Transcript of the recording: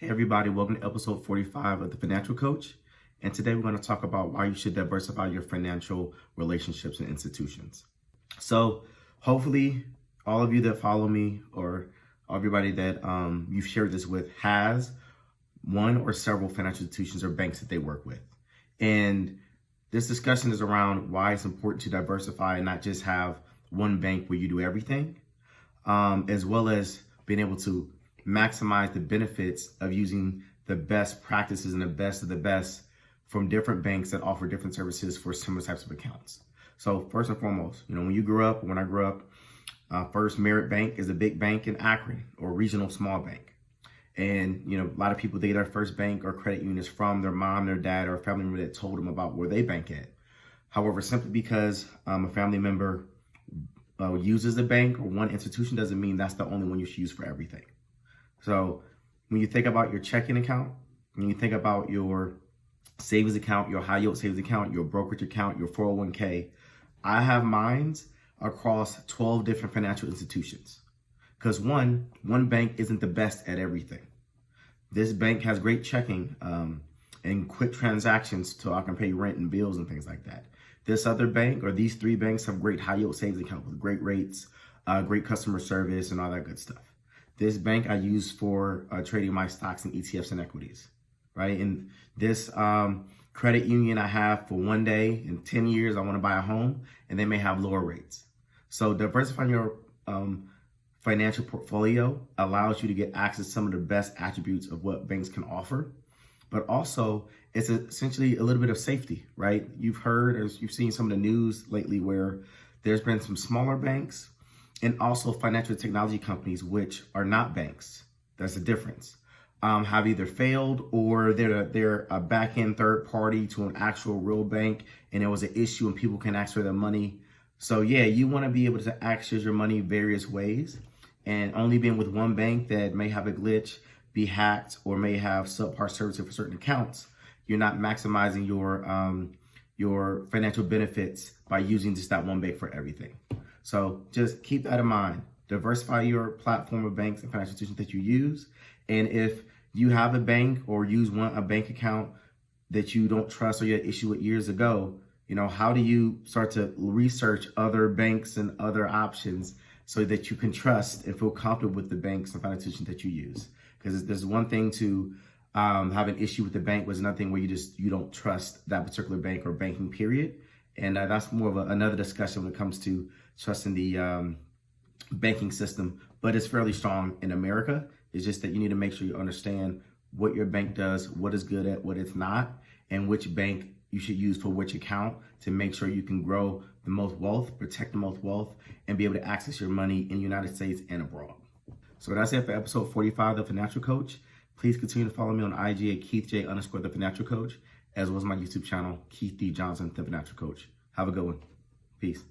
Hey everybody, welcome to episode 45 of The Financial Coach. And today we're going to talk about why you should diversify your financial relationships and institutions. So hopefully all of you that follow me or everybody that you've shared this with has one or several financial institutions or banks that they work with. And this discussion is around why it's important to diversify and not just have one bank where you do everything, as well as being able to maximize the benefits of using the best practices and the best of the best from different banks that offer different services for similar types of accounts. So first and foremost, when you grew up, when I grew up, First Merit Bank is a big bank in Akron, or regional small bank. And, a lot of people, they get their first bank or credit unions from their mom, their dad, or a family member that told them about where they bank at. However, simply because a family member uses the bank or one institution doesn't mean that's the only one you should use for everything. So when you think about your checking account, when you think about your savings account, your high yield savings account, your brokerage account, your 401k, I have mines across 12 different financial institutions. Because one bank isn't the best at everything. This bank has great checking and quick transactions so I can pay rent and bills and things like that. This other bank, or these three banks, have great high yield savings account with great rates, great customer service, and all that good stuff. This bank I use for trading my stocks and ETFs and equities, right? And this credit union I have for one day, in 10 years, I want to buy a home, and they may have lower rates. So diversifying your financial portfolio allows you to get access to some of the best attributes of what banks can offer, but also it's essentially a little bit of safety, right? You've heard or you've seen some of the news lately where there's been some smaller banks and also financial technology companies, which are not banks. That's the difference. Have either failed or they're a back-end third party to an actual real bank, and there was an issue and people can access their money. So yeah, you want to be able to access your money various ways, and only being with one bank that may have a glitch, be hacked, or may have subpar services for certain accounts, you're not maximizing your financial benefits by using just that one bank for everything. So just keep that in mind. Diversify your platform of banks and financial institutions that you use. And if you have a bank or use a bank account that you don't trust or you had issue with years ago, how do you start to research other banks and other options so that you can trust and feel comfortable with the banks and financial institutions that you use? Because there's one thing to have an issue with the bank, was another thing where you don't trust that particular bank or banking period. And that's more of another discussion when it comes to trusting the banking system, but it's fairly strong in America. It's just that you need to make sure you understand what your bank does, what it's good at, what it's not, and which bank you should use for which account to make sure you can grow the most wealth, protect the most wealth, and be able to access your money in the United States and abroad. So that's it for episode 45 of The Financial Coach. Please continue to follow me on IG at KeithJ_The Financial Coach, as well as my YouTube channel, Keith D. Johnson, The Financial Coach. Have a good one. Peace.